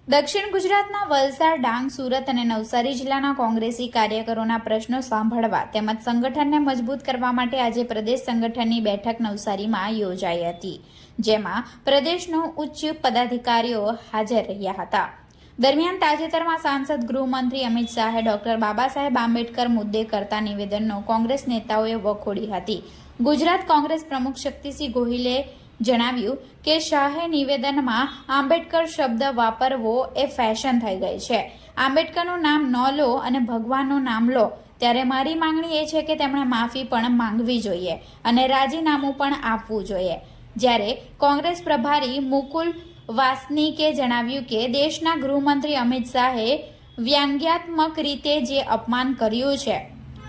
દક્ષિણ ગુજરાતના વલસાડ, ડાંગ, સુરત અને નવસારી જિલ્લાના કોંગ્રેસી કાર્યકરોના પ્રશ્નો સાંભળવા તેમજ સંગઠનને મજબૂત કરવા માટે આજે પ્રદેશ સંગઠનની બેઠક નવસારીમાં યોજાઈ હતી, જેમાં પ્રદેશના ઉચ્ચ પદાધિકારીઓ હાજર રહ્યા હતા. દરમિયાન તાજેતરમાં સાંસદ ગૃહમંત્રી અમિત શાહે ડોક્ટર બાબા સાહેબ આંબેડકર મુદ્દે કરતા નિવેદનનો કોંગ્રેસ નેતાઓએ વખોડી હતી. ગુજરાત કોંગ્રેસ પ્રમુખ શક્તિસિંહ ગોહિલે જણાવ્યું કે શાહે નિવેદનમાં આંબેડકર શબ્દ વાપરવો એ ફેશન થઈ ગઈ છે. આંબેડકરનું નામ ન લો અને ભગવાનનું નામ લો. ત્યારે મારી માંગણી એ છે કે તેમણે માફી પણ માંગવી જોઈએ અને રાજીનામું પણ આપવું જોઈએ. જ્યારે કોંગ્રેસ પ્રભારી મુકુલ વાસનિકે જણાવ્યું કે દેશના ગૃહમંત્રી અમિત શાહે વ્યંગ્યાત્મક રીતે જે અપમાન કર્યું છે,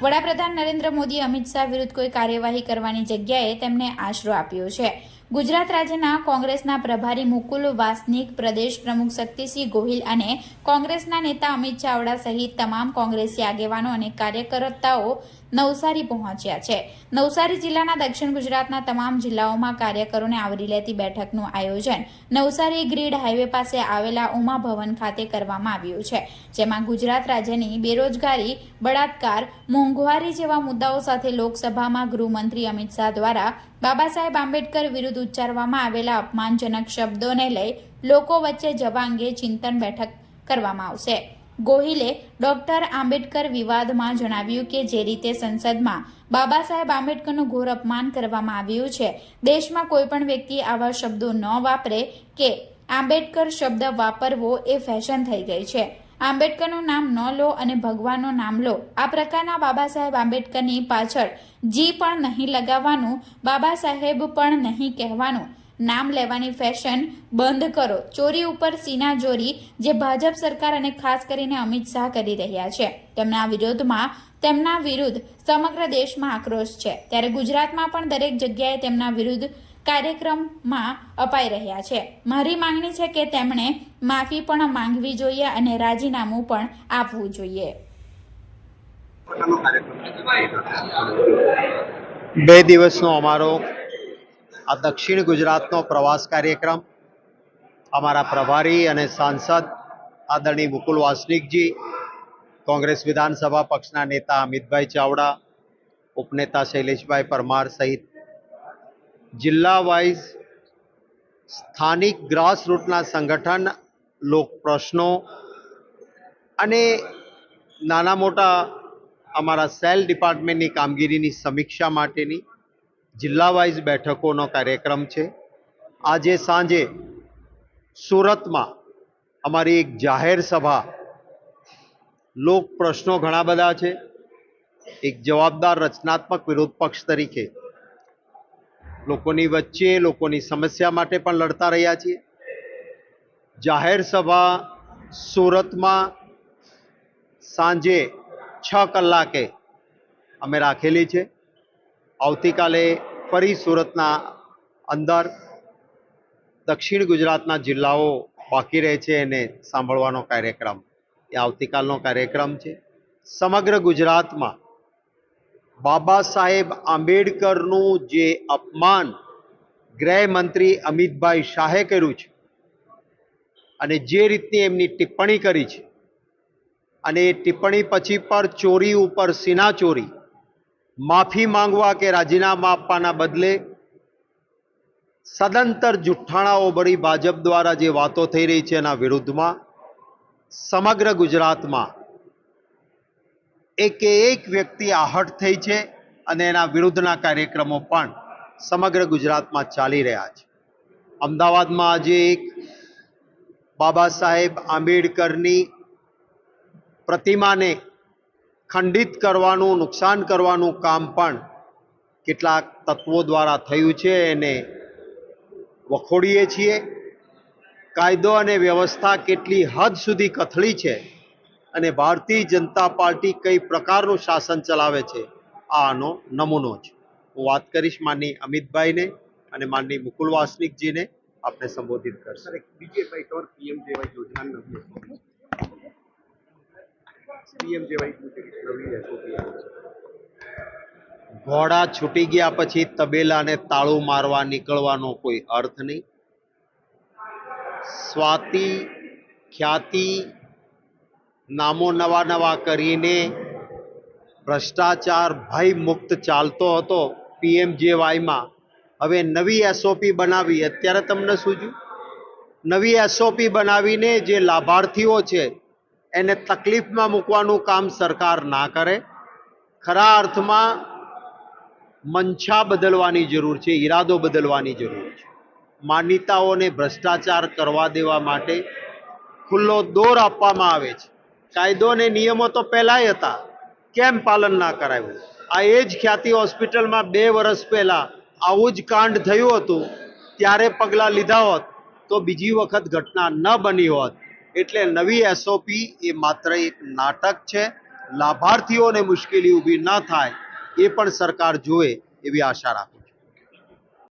વડાપ્રધાન નરેન્દ્ર મોદી અમિત શાહ વિરુદ્ધ કોઈ કાર્યવાહી કરવાની જગ્યાએ તેમને આશરો આપ્યો છે. ગુજરાત રાજ્યના કોંગ્રેસના પ્રભારી મુકુલ વાસનિક, પ્રદેશ પ્રમુખ શક્તિસિંહ ગોહિલ અને કોંગ્રેસના નેતા અમિત ચાવડા સહિત તમામ કોંગ્રેસી આગેવાનો અને કાર્યકર્તાઓ નવસારી પહોંચ્યા છે. નવસારી જિલ્લાના દક્ષિણ ગુજરાતના તમામ જિલ્લાઓમાં કાર્યકરોને આવરી લેતી બેઠકનું આયોજન નવસારી ગ્રીડ હાઈવે પાસે આવેલા ઉમા ભવન ખાતે કરવામાં આવ્યું છે, જેમાં ગુજરાત રાજ્યની બેરોજગારી, બળાત્કાર, મોંઘવારી જેવા મુદ્દાઓ સાથે લોકસભામાં ગૃહમંત્રી અમિત શાહ દ્વારા બાબા સાહેબ આંબેડકર વિરુદ્ધ ઉચ્ચારવામાં આવેલા અપમાનજનક શબ્દોને લઈ લોકો વચ્ચે જવા અંગે ચિંતન બેઠક કરવામાં આવશે. ગોહિલે ડોક્ટર આંબેડકર વિવાદમાં જણાવ્યું કે જે રીતે સંસદમાં બાબા સાહેબ આંબેડકરનું ઘોર અપમાન કરવામાં આવ્યું છે, દેશમાં કોઈ પણ વ્યક્તિ આવા શબ્દો ન વાપરે કે આંબેડકર શબ્દ વાપરવો એ ફેશન થઈ ગઈ છે. આંબેડકરનું નામ ન લો અને ભગવાનનું નામ લો. આ પ્રકારના બાબા સાહેબ આંબેડકરની પાછળ જી પણ નહીં લગાવવાનું, બાબા સાહેબ પણ નહીં કહેવાનું. નામ લેવાની ફેશન બંધ કરો. ચોરી ઉપર સીનાજોરી જે ભાજપ સરકાર અને ખાસ કરીને અમિત શાહ કરી રહ્યા છે, તેમના વિરુદ્ધ સમગ્ર દેશમાં આક્રોશ છે. ત્યારે ગુજરાતમાં પણ દરેક જગ્યાએ તેમના વિરુદ્ધ કાર્યક્રમમાં અપાઈ રહ્યા છે. મારી માંગણી છે કે તેમણે માફી પણ માંગવી જોઈએ અને રાજીનામું પણ આપવું જોઈએ. 2 દિવસનો અમારો આ દક્ષિણ ગુજરાતનો પ્રવાસ કાર્યક્રમ અમારા પ્રભારી અને સાંસદ આદરણીય મુકુલ વાસનિકજી, કોંગ્રેસ વિધાનસભા પક્ષના નેતા અમિતભાઈ ચાવડા, ઉપનેતા શૈલેષભાઈ પરમાર સહિત જિલ્લા વાઇઝ સ્થાનિક ગ્રાસરૂટના સંગઠન, લોક પ્રશ્નો અને નાના મોટા અમારા સેલ ડિપાર્ટમેન્ટની કામગીરીની સમીક્ષા માટેની જિલ્લા વાઇઝ બેઠકોનો કાર્યક્રમ છે. આજે સાંજે સુરતમાં અમારી એક જાહેર સભા, લોક પ્રશ્નો ઘણા બધા છે, એક જવાબદાર રચનાત્મક વિરોધ પક્ષ તરીકે લોકોની વચ્ચે લોકોની સમસ્યા માટે પણ લડતા રહ્યા છીએ. જાહેર સભા સુરતમાં સાંજે 6 કલાકે અમે રાખેલી છે. આવતીકાલે ફરી સુરતના અંદર દક્ષિણ ગુજરાતના જિલ્લાઓ બાકી રહે છે એને સાંભળવાનો કાર્યક્રમ એ આવતીકાલનો કાર્યક્રમ છે. સમગ્ર ગુજરાતમાં બાબા સાહેબ આંબેડકરનું જે અપમાન ગૃહમંત્રી અમિતભાઈ શાહે કર્યું છે અને જે રીતની એમની ટિપ્પણી કરી છે અને એ ટિપ્પણી પછી પર ચોરી ઉપર સીનાચોરી, માફી માંગવા કે રાજીનામા આપવાના બદલે સદંતર જુઠ્ઠાણાઓ ભરી ભાજપ દ્વારા જે વાતો થઈ રહી છે એના વિરુદ્ધમાં સમગ્ર ગુજરાતમાં એક વ્યક્તિ આહત થઈ છે અને એના વિરુદ્ધના કાર્યક્રમો પણ સમગ્ર ગુજરાતમાં ચાલી રહ્યા છે. અમદાવાદમાં આજે એક બાબા સાહેબ આંબેડકરની પ્રતિમાને ખંડિત કરવાનું, નુકસાન કરવાનું કામ પણ કેટલાક તત્વો દ્વારા થયું છે, એને વખોડીએ છીએ. કાયદો અને વ્યવસ્થા કેટલી હદ સુધી કથળી છે અને ભારતીય જનતા પાર્ટી કઈ પ્રકારનું શાસન ચલાવે છે, આ આનો નમૂનો છે. હું વાત કરીશ માનની અમિતભાઈને અને માનની મુકુલ વાસનિકજીને, આપને સંબોધિત કરશે. ઘોડા છૂટી ગયા પછી તબેલાને તાળું મારવા નીકળવાનો કોઈ અર્થ નહીં. સ્વાતિ ખ્યાતિ નામો નવા કરીને ભ્રષ્ટાચાર ભય મુક્ત ચાલતો હતો PMJYમાં, હવે નવી SOP બનાવી. અત્યારે તમને સૂઝ્યું? નવી SOP બનાવીને જે લાભાર્થીઓ છે એને તકલીફમાં મૂકવાનું કામ સરકાર ના કરે. ખરા અર્થમાં મંશા બદલવાની જરૂર છે, ઈરાદો બદલવાની જરૂર છે. માન્યતાઓને ભ્રષ્ટાચાર કરવા દેવા માટે ખુલ્લો દોર આપવામાં આવે છે. કાયદો અને નિયમો તો પહેલાંય હતા, કેમ પાલન ના કરાયું? આ એ જ ખ્યાતિ હોસ્પિટલમાં 2 વર્ષ પહેલા આવું જ કાંડ થયું હતું, ત્યારે પગલાં લીધા હોત તો બીજી વખત ઘટના ન બની હોત. એટલે નવી SOP એ માત્ર એક નાટક છે. લાભાર્થીઓને મુશ્કેલી ઊભી ન થાય એ પણ સરકાર જુએ એવી આશા રાખું.